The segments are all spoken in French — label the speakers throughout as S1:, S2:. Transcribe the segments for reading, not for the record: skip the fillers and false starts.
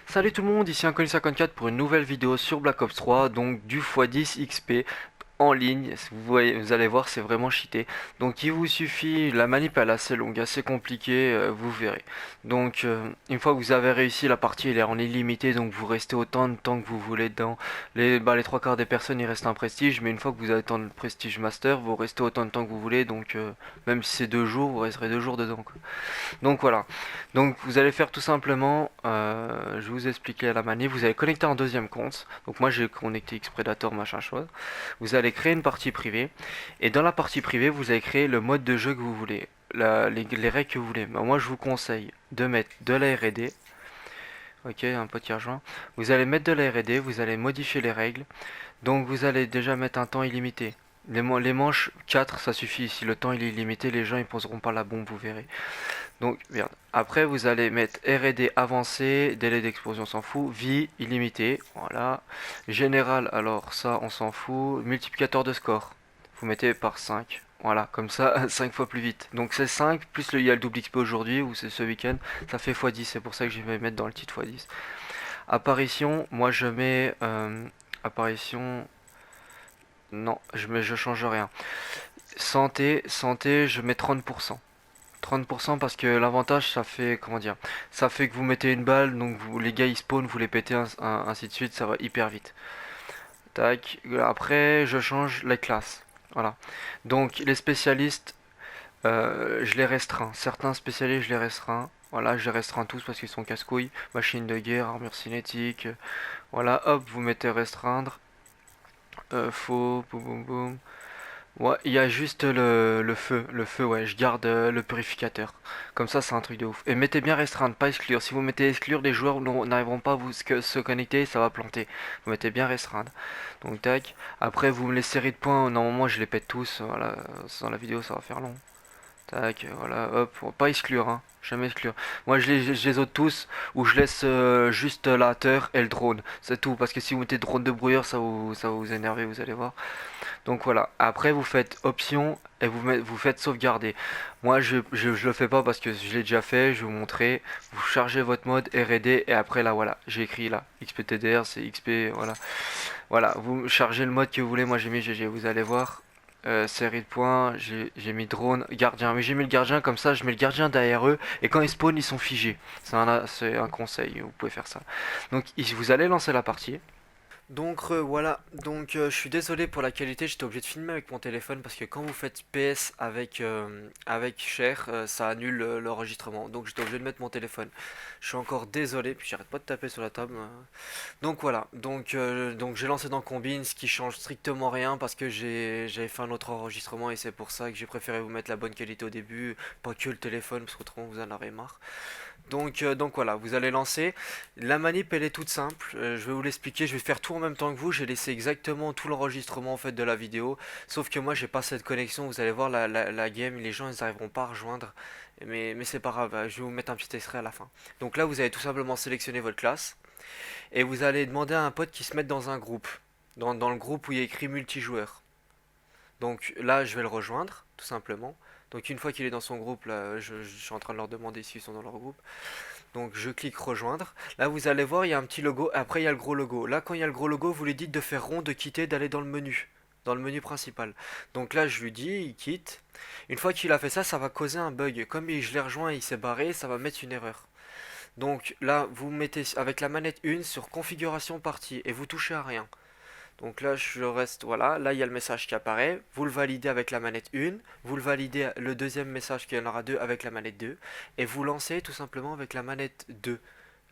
S1: Salut tout le monde, ici Inconnu54 pour une nouvelle vidéo sur Black Ops 3, donc du x10 XP en ligne. Vous allez voir, c'est vraiment cheaté. Donc il vous suffit, la manip elle est assez longue, assez compliquée, vous verrez. Donc une fois que vous avez réussi, la partie elle est en illimité, donc vous restez autant de temps que vous voulez dedans. Les trois quarts des personnes il reste un prestige, mais une fois que vous avez atteint le prestige master, vous restez autant de temps que vous voulez, donc même si c'est 2 jours, vous resterez 2 jours dedans, quoi. Donc voilà. Donc vous allez faire tout simplement, je vais vous expliquer la manip. Vous allez connecter un deuxième compte. Donc moi j'ai connecté Xpredator machin chose. Vous allez créer une partie privée. Et dans la partie privée, vous allez créer le mode de jeu que vous voulez. Les règles que vous voulez. Bah, moi je vous conseille de mettre de la R&D. Ok, un petit rejoint. Vous allez mettre de la R&D, vous allez modifier les règles. Donc vous allez déjà mettre un temps illimité. Les manches 4 ça suffit. Si le temps il est illimité, les gens ils poseront pas la bombe, vous verrez. Donc, merde. Après, vous allez mettre R&D avancé, délai d'explosion, on s'en fout, vie illimitée, voilà. Général, alors ça, on s'en fout. Multiplicateur de score, vous mettez par 5. Voilà, comme ça, 5 fois plus vite. Donc c'est 5, plus il y a le double XP aujourd'hui, ou c'est ce week-end, ça fait x10, c'est pour ça que je vais mettre dans le titre x10. Apparition, moi je mets... apparition... Non, je change rien. Santé, je mets 30%. 30% parce que l'avantage ça fait comment dire, ça fait que vous mettez une balle, donc les gars ils spawn, vous les pétez, ainsi de suite, ça va hyper vite. Tac. Après je change les classes, voilà. Donc les spécialistes, je les restreins, certains spécialistes je les restreins, voilà, je les restreins tous parce qu'ils sont casse-couilles. Machine de guerre, armure cinétique, voilà, hop, vous mettez restreindre. Faux, boum boum boum. Ouais, il y a juste le feu, ouais, je garde le purificateur. Comme ça, c'est un truc de ouf. Et mettez bien restreindre, pas exclure. Si vous mettez exclure, les joueurs n'arriveront pas à se connecter, ça va planter. Vous mettez bien restreindre. Donc, tac. Après, vous me les séries de points, normalement, je les pète tous. Voilà, dans la vidéo, ça va faire long. Tac, voilà, hop, faut pas exclure, hein. Jamais exclure. Moi, je les ôte tous, ou je laisse juste la terre et le drone. C'est tout, parce que si vous mettez drone de brouilleur, ça va vous énerver, vous allez voir. Donc voilà, après vous faites option et vous faites sauvegarder. Moi je le fais pas parce que je l'ai déjà fait, je vais vous montrer. Vous chargez votre mode R&D et après là voilà, j'ai écrit là, XPTDR c'est XP, voilà. Voilà, vous chargez le mode que vous voulez, moi j'ai mis GG, vous allez voir. Série de points, j'ai mis drone, gardien, mais j'ai mis le gardien comme ça, je mets le gardien derrière eux et quand ils spawnent ils sont figés. C'est un conseil, vous pouvez faire ça. Donc vous allez lancer la partie. Donc voilà, donc je suis désolé pour la qualité, j'étais obligé de filmer avec mon téléphone parce que quand vous faites PS avec Cher, ça annule l'enregistrement. Donc j'étais obligé de mettre mon téléphone. Je suis encore désolé, puis j'arrête pas de taper sur la table. Donc voilà, donc j'ai lancé dans Combine, ce qui change strictement rien parce que j'avais fait un autre enregistrement et c'est pour ça que j'ai préféré vous mettre la bonne qualité au début, pas que le téléphone parce qu'autrement vous en aurez marre. Donc voilà, vous allez lancer. La manip elle est toute simple, je vais vous l'expliquer, je vais faire tout en même temps que vous, j'ai laissé exactement tout l'enregistrement en fait de la vidéo, sauf que moi j'ai pas cette connexion, vous allez voir la game, les gens ils arriveront pas à rejoindre, mais c'est pas grave, je vais vous mettre un petit extrait à la fin. Donc là vous allez tout simplement sélectionner votre classe, et vous allez demander à un pote qui se mette dans un groupe, dans le groupe où il y a écrit multijoueur. Donc là, je vais le rejoindre, tout simplement. Donc une fois qu'il est dans son groupe, là, je suis en train de leur demander s'ils sont dans leur groupe. Donc je clique rejoindre. Là, vous allez voir, il y a un petit logo. Après, il y a le gros logo. Là, quand il y a le gros logo, vous lui dites de faire rond, de quitter, d'aller dans le menu. Dans le menu principal. Donc là, je lui dis, il quitte. Une fois qu'il a fait ça, ça va causer un bug. Comme je l'ai rejoint et il s'est barré, ça va mettre une erreur. Donc là, vous mettez avec la manette 1 sur configuration partie et vous touchez à rien. Donc là, je reste, voilà, là il y a le message qui apparaît, vous le validez avec la manette 1, vous le validez le deuxième message qui en aura deux avec la manette 2, et vous lancez tout simplement avec la manette 2.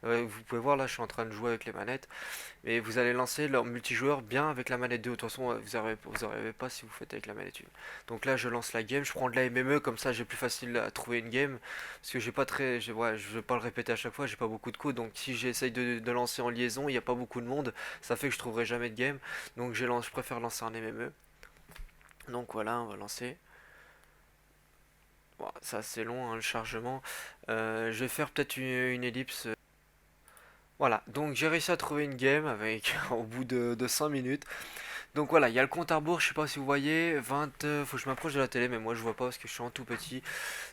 S1: Vous pouvez voir là, je suis en train de jouer avec les manettes, mais vous allez lancer leur multijoueur bien avec la manette 2. De toute façon, vous n'arrivez pas si vous faites avec la manette 1. Donc là, je lance la game, je prends de la MME, comme ça j'ai plus facile à trouver une game, parce que j'ai pas très, ouais, je vais pas le répéter à chaque fois, j'ai pas beaucoup de coups, donc si j'essaye de lancer en liaison, il n'y a pas beaucoup de monde, ça fait que je trouverai jamais de game, donc je préfère lancer un MME. Donc voilà, on va lancer. Bon, ça c'est long hein, le chargement. Je vais faire peut-être une ellipse. Voilà, donc j'ai réussi à trouver une game avec au bout de 5 minutes. Donc voilà, il y a le compte à rebours, je sais pas si vous voyez, 20, faut que je m'approche de la télé, mais moi je vois pas parce que je suis en tout petit.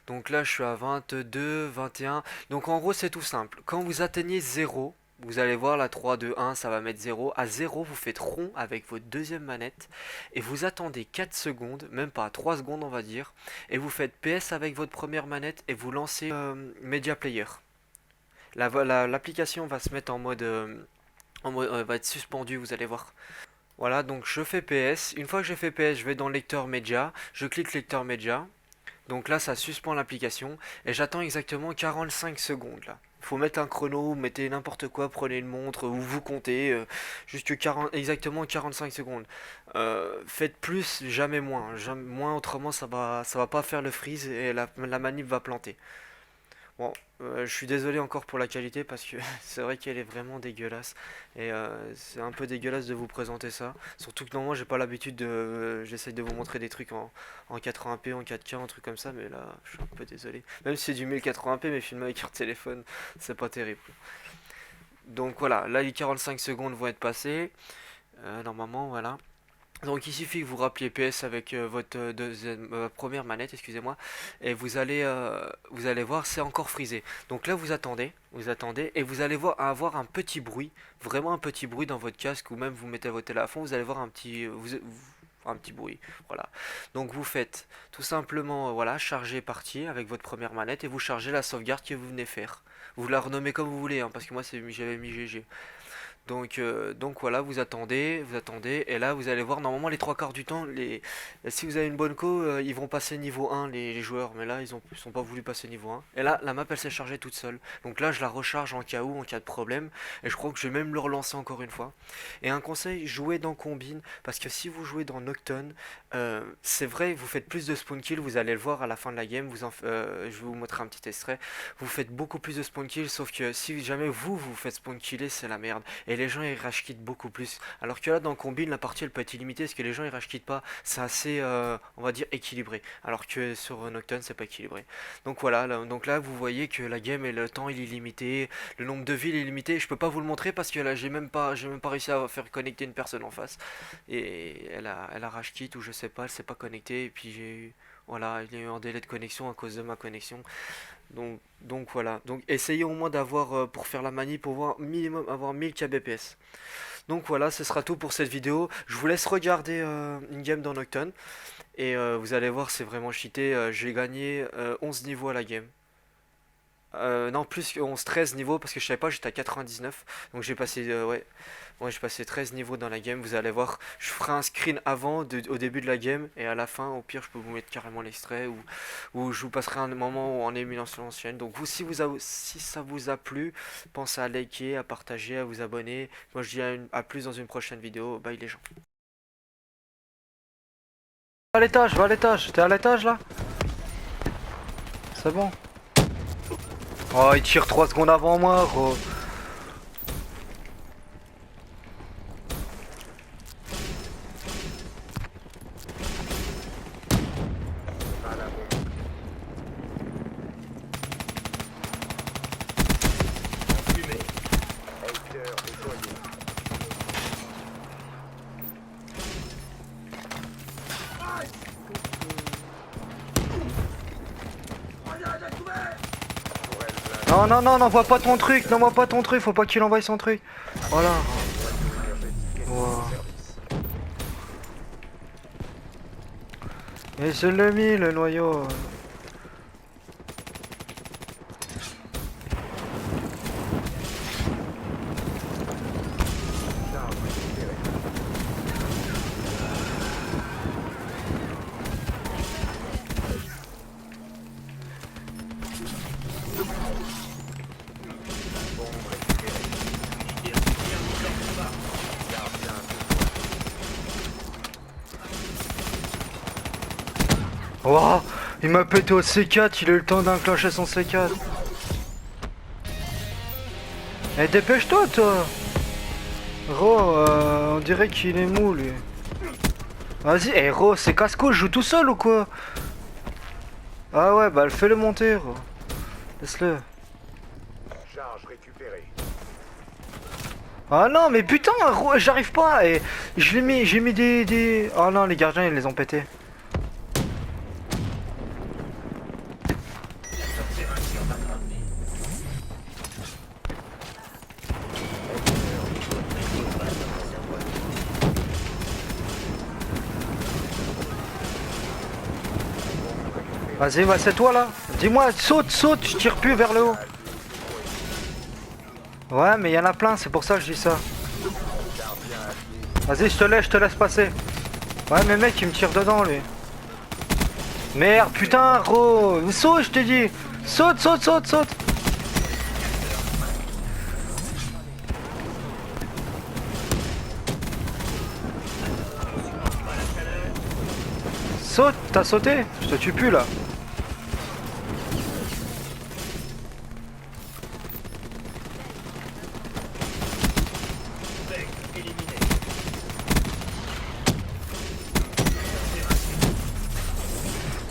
S1: Donc là je suis à 22, 21. Donc en gros c'est tout simple. Quand vous atteignez 0, Vous allez voir la 3, 2, 1, ça va mettre 0. À 0, vous faites rond avec votre deuxième manette et vous attendez 4 secondes, même pas 3 secondes on va dire, et vous faites PS avec votre première manette et vous lancez Media Player. L'application va se mettre va être suspendue, vous allez voir. Voilà, donc je fais PS. Une fois que j'ai fait PS, je vais dans lecteur média, je clique lecteur média. Donc là, ça suspend l'application et j'attends exactement 45 secondes là. Faut mettre un chrono, vous mettez n'importe quoi, prenez une montre ou vous comptez jusque 40, exactement 45 secondes. Faites plus, jamais moins. Moins autrement, ça va pas faire le freeze et la manip va planter. Bon, je suis désolé encore pour la qualité parce que c'est vrai qu'elle est vraiment dégueulasse et c'est un peu dégueulasse de vous présenter ça. Surtout que normalement j'ai pas l'habitude j'essaye de vous montrer des trucs en 80p, en 4K, un truc comme ça, mais là je suis un peu désolé. Même si c'est du 1080p, mais filmé avec un téléphone, c'est pas terrible. Donc voilà, là les 45 secondes vont être passées, normalement voilà. Donc il suffit que vous rappeliez PS avec votre première manette, excusez-moi, et vous allez voir, c'est encore frisé. Donc là vous attendez, et vous allez avoir un petit bruit, vraiment un petit bruit dans votre casque, ou même vous mettez votre téléphone, vous allez voir un petit bruit, voilà. Donc vous faites tout simplement, voilà, charger partie avec votre première manette, et vous chargez la sauvegarde que vous venez faire. Vous la renommez comme vous voulez, hein, parce que moi j'avais mis GG. Donc voilà, vous attendez, et là vous allez voir, normalement les trois quarts du temps, si vous avez une bonne co, ils vont passer niveau 1 les joueurs, mais là ils sont pas voulu passer niveau 1. Et là, la map elle s'est chargée toute seule. Donc là je la recharge en cas où, en cas de problème, et je crois que je vais même le relancer encore une fois. Et un conseil, jouez dans Combine, parce que si vous jouez dans Nocturne, c'est vrai, vous faites plus de spawn kill, vous allez le voir à la fin de la game, je vais vous montrer un petit extrait, vous faites beaucoup plus de spawn kill, sauf que si jamais vous faites spawn killer, c'est la merde. Et les gens ils rage quittent beaucoup plus. Alors que là dans Combine la partie elle peut être illimitée parce que les gens ils rage quittent pas. C'est assez on va dire équilibré. Alors que sur Nocturne c'est pas équilibré. Donc voilà, donc là vous voyez que la game et le temps il est limité, le nombre de villes est limité. Je peux pas vous le montrer parce que là j'ai même pas réussi à faire connecter une personne en face. Et elle a rage quitte ou je sais pas, elle s'est pas connectée et puis j'ai eu voilà, il y a eu un délai de connexion à cause de ma connexion. Donc voilà. Donc essayez au moins d'avoir, pour faire la manip, pour voir minimum avoir 1000 kbps. Donc voilà, ce sera tout pour cette vidéo. Je vous laisse regarder une game dans Nocturne. Et vous allez voir, c'est vraiment cheaté. J'ai gagné 11 niveaux à la game. Non, plus que 11, 13 niveaux, parce que je savais pas, j'étais à 99. Donc j'ai passé, ouais, j'ai passé 13 niveaux dans la game. Vous allez voir, je ferai un screen au début de la game, et à la fin, au pire, je peux vous mettre carrément l'extrait, ou je vous passerai un moment en émulation ancienne. Donc vous, si ça vous a plu, pensez à liker, à partager, à vous abonner. Moi je dis à plus dans une prochaine vidéo. Bye les gens. Va à l'étage, t'es à l'étage là? C'est bon. Oh, il tire 3 secondes avant moi, gros. Non, non, non, n'envoie pas ton truc, n'envoie pas ton truc, faut pas qu'il envoie son truc. Voilà. Wow. Et je l'ai mis, le noyau. Wow, il m'a pété au C4, il a eu le temps d'enclencher son C4. Eh, dépêche-toi, toi. Ro, on dirait qu'il est mou, lui. Vas-y, eh, Ro, c'est casse-cou, je joue tout seul ou quoi? Ah ouais, bah fais-le monter, Ro. Laisse-le.
S2: Charge récupérée.
S1: Ah non, mais putain, Ro, j'arrive pas. Et j'ai mis des... Oh non, les gardiens, ils les ont pétés.
S3: Vas-y, bah c'est toi là. Dis-moi, saute, saute, je tire plus vers le haut. Ouais, mais il y en a plein, c'est pour ça que je dis ça. Vas-y, je te laisse passer. Ouais, mais mec, il me tire dedans lui. Merde, putain, gros. Saute, je te dis. Saute, saute, saute, saute. Saute, t'as sauté? Je te tue plus là.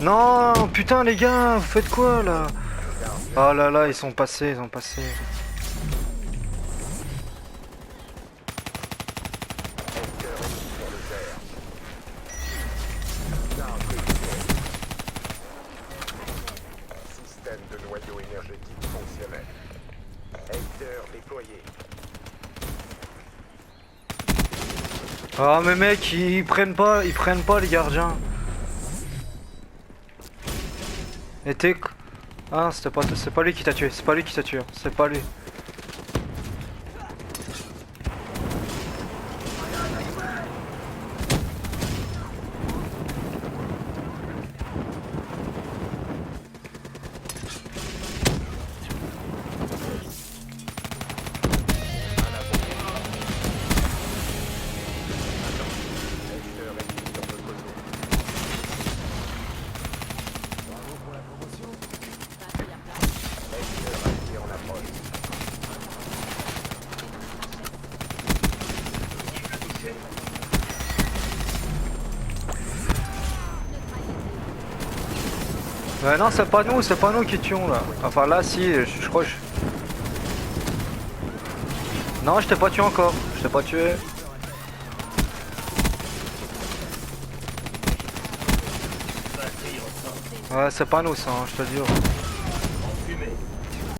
S3: Non, putain les gars, vous faites quoi là? Oh là là, ils sont passés, ils ont passé.
S2: Système de noyau énergétique fonctionnel. Hacker déployé.
S3: Oh mais mec, ils prennent pas les gardiens. Et t'es... Ah, c'est pas lui qui t'a tué, c'est pas lui qui t'a tué, c'est pas lui. Ouais, non, c'est pas nous qui tuons là. Enfin là, si, je crois que Non, je t'ai pas tué encore, je t'ai pas tué. Ouais, c'est pas nous ça, hein, je te le dis.